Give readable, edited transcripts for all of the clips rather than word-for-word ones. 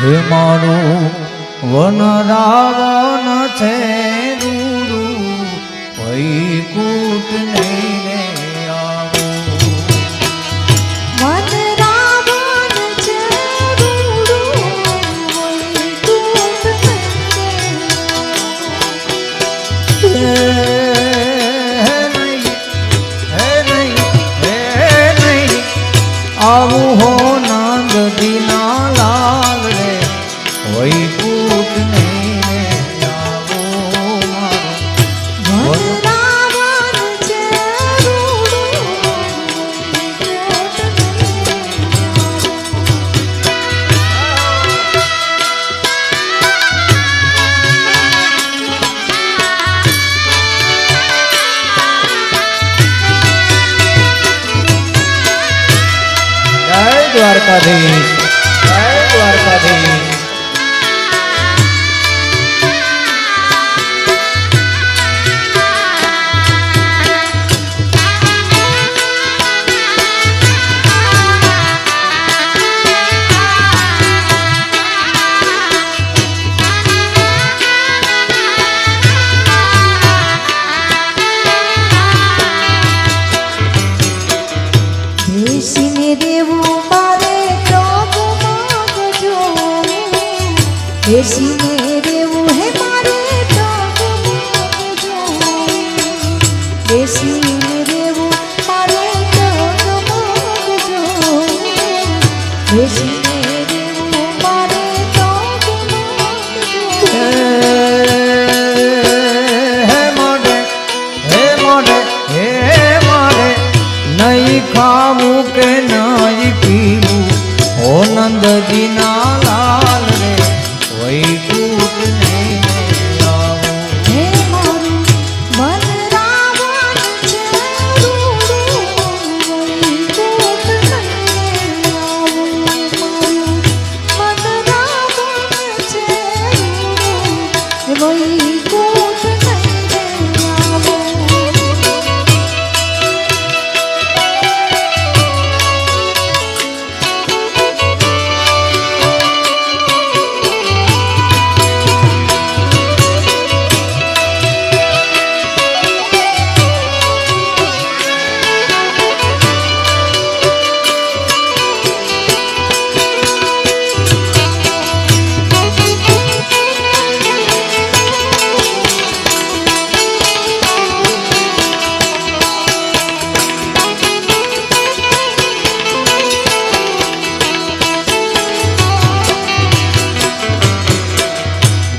હે મારું વન રાવણ છે રૂડું વૈકુંઠ નહીં રે આવું વન રાવણ છે રૂડું વૈકુંઠ નહીં આવું હો નંદ દીના લાલ રે વૈકુંઠ નહીં આવું મારું વન રાવણ છે રૂડું જય દ્વારકાધીશ જય દ્વારકાધીશ બેસીને દેવું મારે ટોકમાં જો બેસીને દેવું હે મારે ટોકમાં જો બેસીને દેવું મારે ટોકમાં જો બેસીને દેવું મારે ટોકમાં જો નહીં ખાવું કે નહીં પીવું હો નંદજીના લાલ રે વૈકુંઠ નહીં આવું હે મારું મન રાવણ છે રૂડું વૈકુંઠ નહીં આવું મારું મન રાવણ છે રૂડું વૈકુંઠ નહીં આવું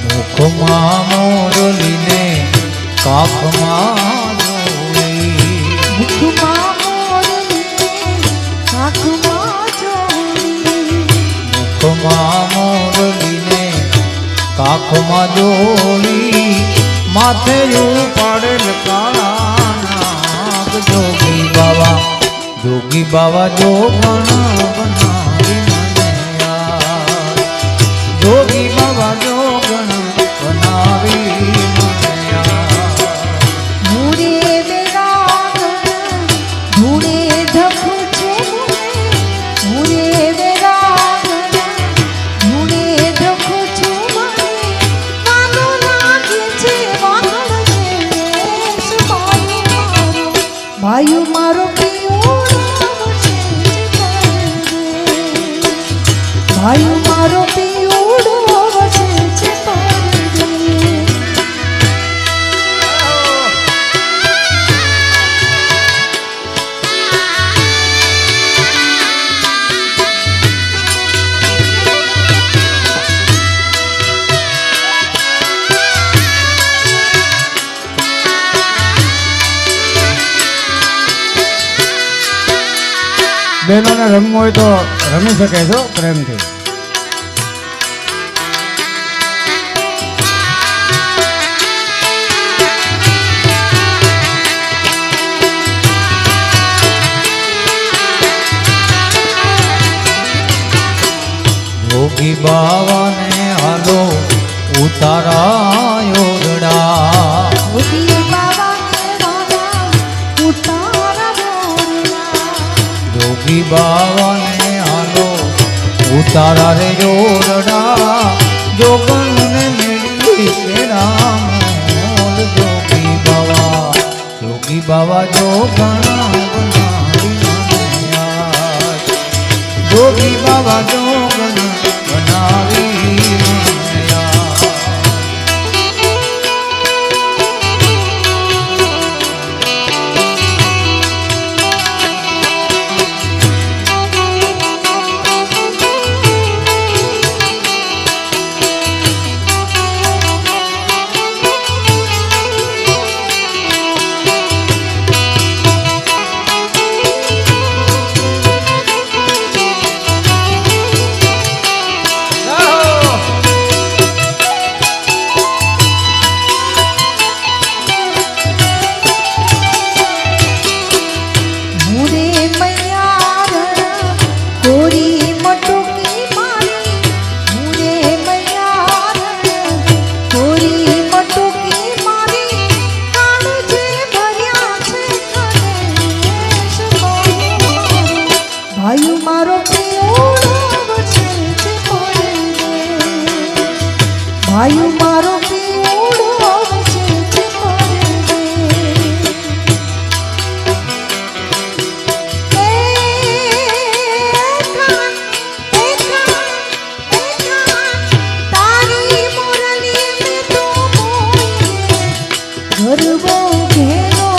મુખમાં મોરલીને કાખમાં જોડી મુખમાં મોરલી કાખમાં જોડી મુખમાં મોરલીને કાખમાં જોડી માથે ઉપાડેલ કાળા નાગ જોગી બાવા જોગણ બનાવી મને યાર જોગી બાવા જોગણ બનાવી મને યાર ધૂળે વેરાગણ ધૂળે ધખુ છે ધૂળે વેરાગણ ધૂળે ધખુ છું મને કાનો લાગે છે વાહણ છે ભાઈ મારો ભાઈ મારો પીવડો વસે છે પરદે બહેનોને રમવું હોય તો રમી શકે છો પ્રેમથી. જોગી બાવાને હાલો ઉતારા યોરડા જોગી બાવાને વાલા ઉતારા યોરડા જોગી બાવાને હાલો ઉતારા રે યોરડા ભાઈ મારો પીવડો વસે છે પરદે. તારી મોરલી મેં તો મોઈને ગરબો ઘેરો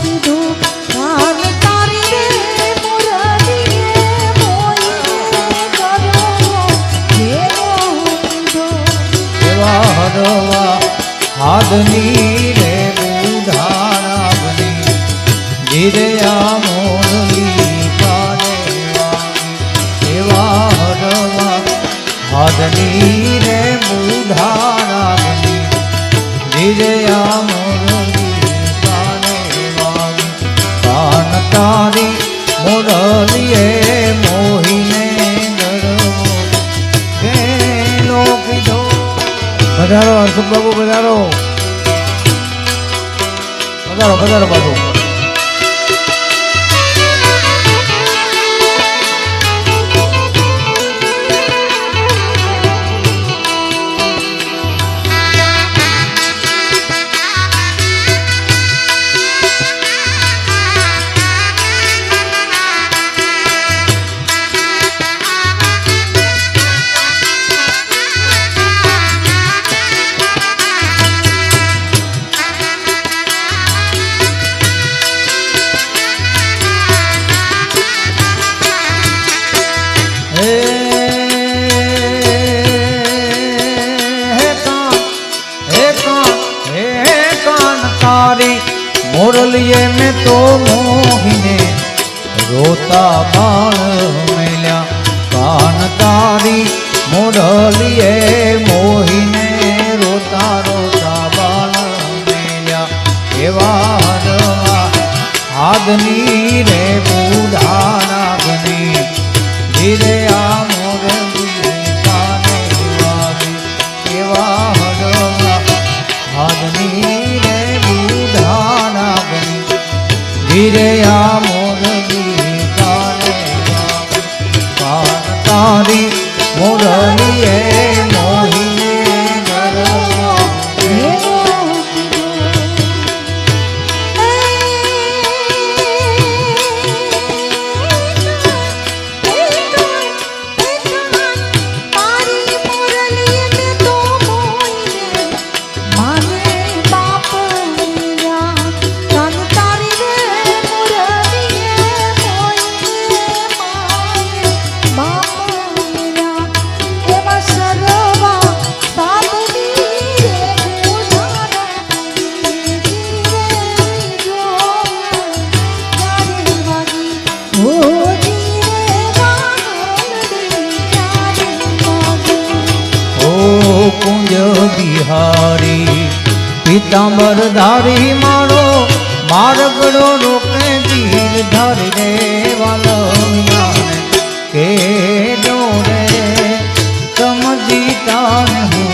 કીધો. કાન તારી રે મોરલીએ મોઈને ગરબો ઘેરો કીધો. એવા હરવા હાથની રે બુધારા બની ધીરે આ મોરલી કાને વાગી. એવા હરવા હાથની રે બુધારા બની ધીરે આ મોરલી કાને વાગી. કાન તારી મોરલીએ મોહીને ગરબો ઘેલો કીધો. પધારો હર્ષદ બાબુ, પધારો પધારો પધારો બાબુ. મોરલીએ મેં તો મોહીને રોતા બાળ મેલ્યા. કાન તારી મોરલીએ મોહીને રોતા રોતા બાળ મેલ્યા. એવા હરવા હાથની રે બુધારા બની ધીરે આ મોરલી કાને વાગી. એવા હરવા હાથની રે બુધારા બની ધીરે આ મોરલી કાને વાગી. કાન તારી મોરલીએ મોહીને ગરબો ઘેરો કીધો. તારી મોરલી મેં તો મોઈને માને બાપ મેલ્યા. કાન તારી રે મોરલીએ મોઈને માને બાપ મેલ્યા. એવા સરવા સાધની રે બુધારા બની ધીરે જો ક્યારે વાગી. ઓ ધીરે વાગી ક્યારે વાગી. ઓ કુંજ બિહારી પીતાંબર ધારી મારો માર્ગડો રોકે ગીર ધારી રે વાલમિયાને કે ડોરે સમજીતાને હું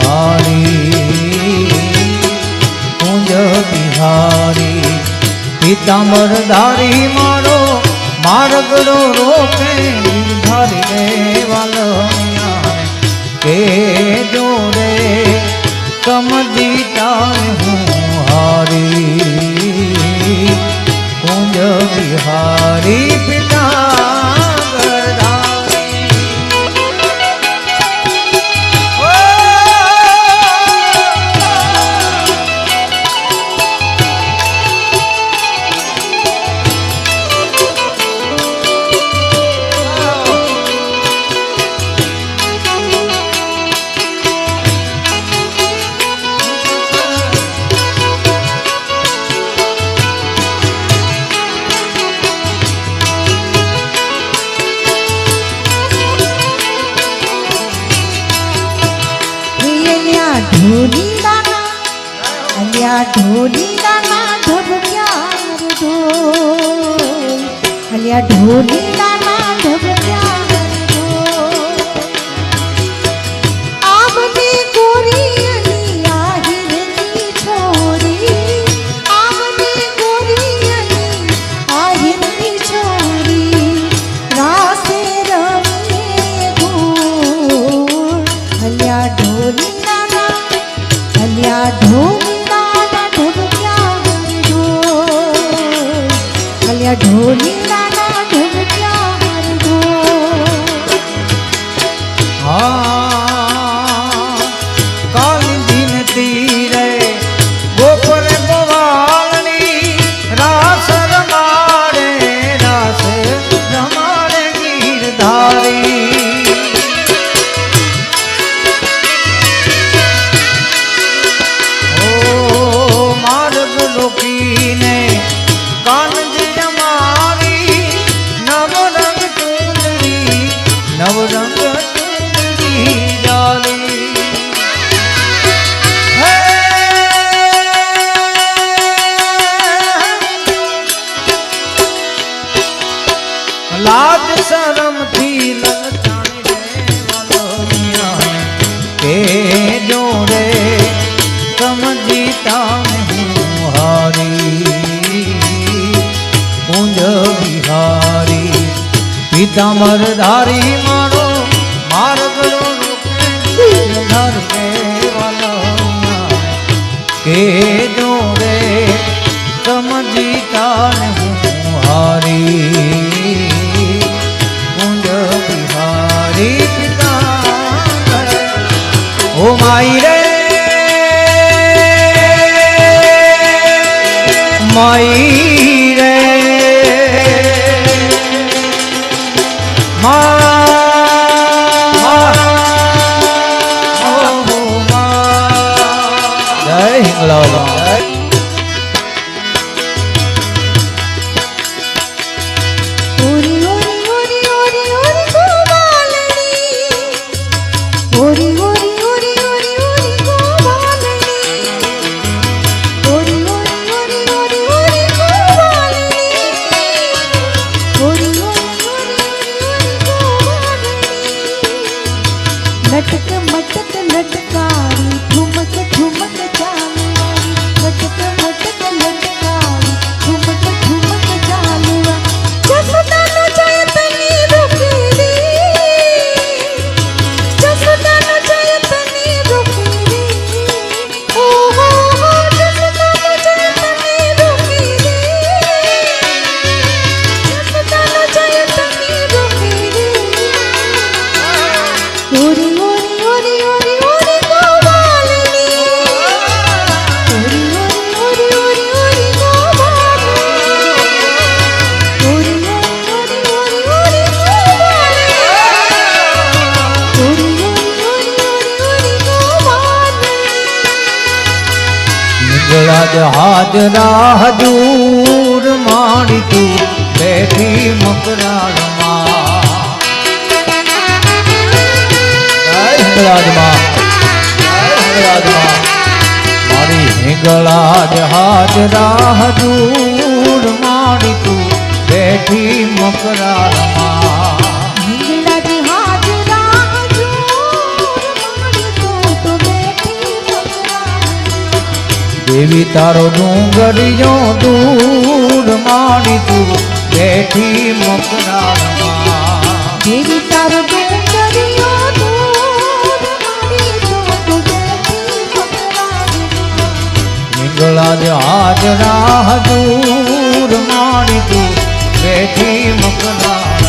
હારી. કુંજ બિહારી પીતાંબર ધારી મારો માર્ગડો રોકે ગીર ધારી રે વાલમિયાને કે જોડે સમજીતાને હું હારી. કુંજ બિહારી પિતાંબર ધારી. ઓ! ઢોલી દાના અલ્યા ઢોલી દાના ઢબક્યા રે ઢોલ. અલ્યા ઢોલી દાના ઢબક્યા રે ઢોલ. આમને ગોરીયની આહિરની છોરી. આમને ગોરીયની આહિરની છોરી. રાસે રમીએ ગોળ. અલ્યા ઢોલી દાના કે જોડે સમજીતા હું હારી કુંજ બિહારી પીતાંબર ધારી મારો માર્ગ કે જોડે સમજીતા હું હારી કુંજ બિહારી પિતાંબર ઓ માઈ રે માઈ રે જય હિંગળાવા ઓરી ઓરી ઓરી ઓરી ઓરી ગોવાલણી ઓરી ઓરી ઓરી ઓરી ઓરી ગોવાલણી ઓરી ઓરી ઓરી ઓરી ઓરી ગોવાલણી ઓરી ઓરી ઓરી ઓરી ગોવાલણી લટક મટક લટકારી ઠુમક ઠુમક ચાલવારી લટક મટક લટકારી ઠુમક ઠુમક ચાલવા જસુદાનો જયતની રૂપીરી જસુદાનો જયતની રૂપીરી ઓહો હો જસુદાનો જયતની રૂપીરી જસુદાનો જયતની રૂપીરી ઓરી ઓરી ઓરી ઓરી ઓરી ગોવાલણી ઓરી ઓરી ઓરી ઓરી ઓરી ગોવાલણી ઓરી ઓરી ઓરી ઓરી ઓરી ગોવાલણી ઓરી ઓરી ઓરી ઓરી ઓરી ગોવાલણી નિગળાજ હાજરા હજૂર માડી તું બેઠી મકરાળમાં જય હિંગળાજમાં મારી હિંગળાજ હાજરા હજૂર માડી તું બેઠી મકરાળમાં હિંગળાજ હાજરા હજૂર માડી તું તો બેઠી મકરાળમાં દેવી તારો ડુંગરિયો દૂર માડી તું બેઠી મકરાળમાં દેવી તારો ડુંગરિયો દૂર માડી તું તો બેઠી મકરાળમાં હિંગળાજ હાજરા હજૂર માડી તું બેઠી મકરાળમાં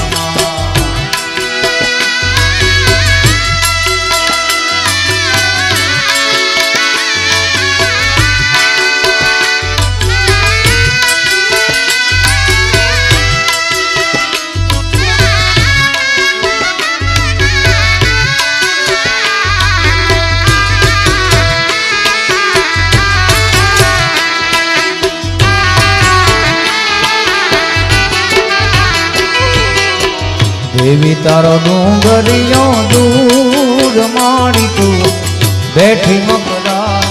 દેવી તારો ડુંગરિયો દૂર માડી તું બેઠી મકરાળમાં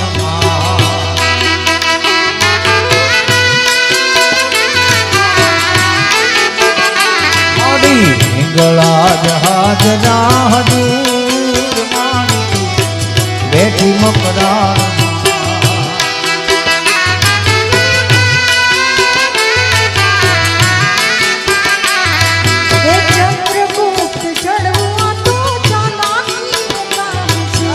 મારી હિંગળાજ હાજરા હજૂર માડી તું બેઠી મકરાળમાં હે ચંદ્રગુપ્ત ચડવા તો ચાલાકી કામ છે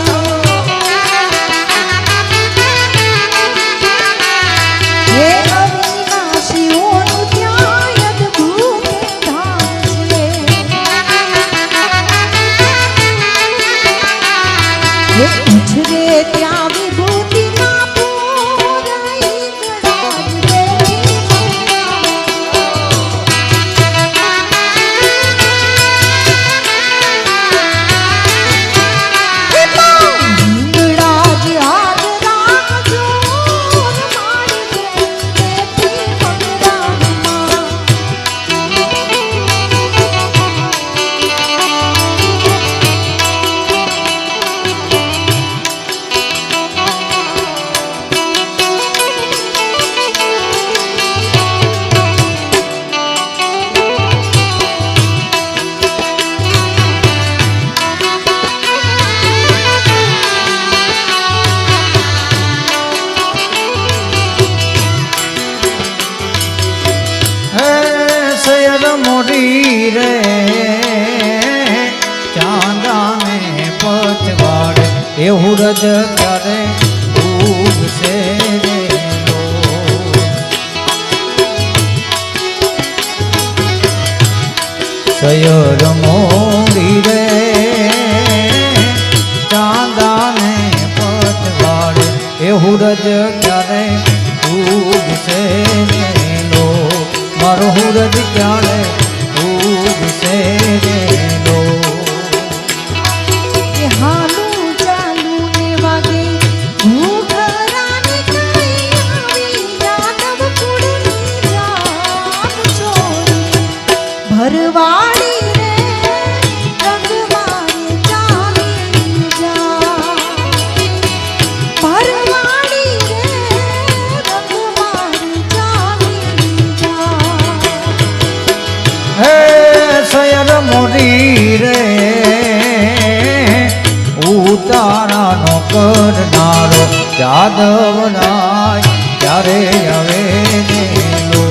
હે અવિનાશીઓનું ત્યાં અદ્ભુત ધામ છે હે ઉછરે ત્યાં વિભૂતિના પૂરાઈ ગળાજ બેઠી હિંગળાજ હાજરા હજૂર માડી તું બેઠી મકરાળમાં એ હુરજ ક્યારે ઉગશે રે લો. સયર મોડી રે ચાંદાને પતવાડે એ હુરજ ક્યારે ઉગશે રે લો. મારો હુરજ ક્યારે ઉગશે રે લો. કે હાલું ચાલું ને વાગે ઘૂઘરાની કળી આવી યાદવ કુળની જાન ચોરી ભરવાડી રે રંગ મારે ચાલી જા ભરવાડી રે રંગ મારે ચાલી જા. હે સયર મોડી રે ઉતારાનો કરનારો જાદવ રાય ક્યારે આવે ને લો.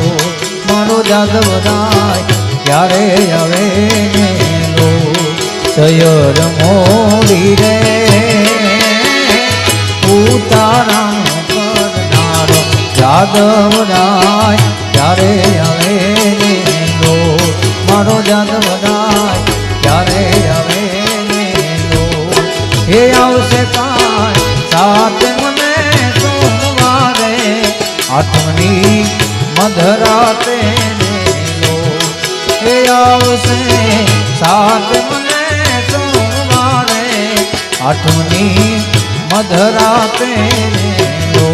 મારો જાદવ રાય ક્યારે આવે ને લો. સયર મોડી રે ઉતારાનો કરનારો જાદવ રાય ક્યારે આવે ને લો. મારો જાદવ રાય ક્યારે આવે ને લો. હે આવશે કાંઈ સાત મને સોમવારે આઠમની મધરાતે ને લો. હે આવશે સાત મને સોમવારે આઠમની મધરાતે ને લો.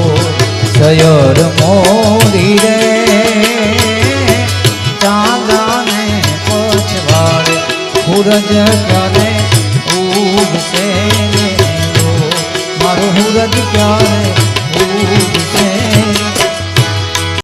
સયર મોડી રે ચાંદાને પછવાડે હુરજ ક્યારે ઉગશે રે લો. મારો હુરજ ક્યારે ઉગશે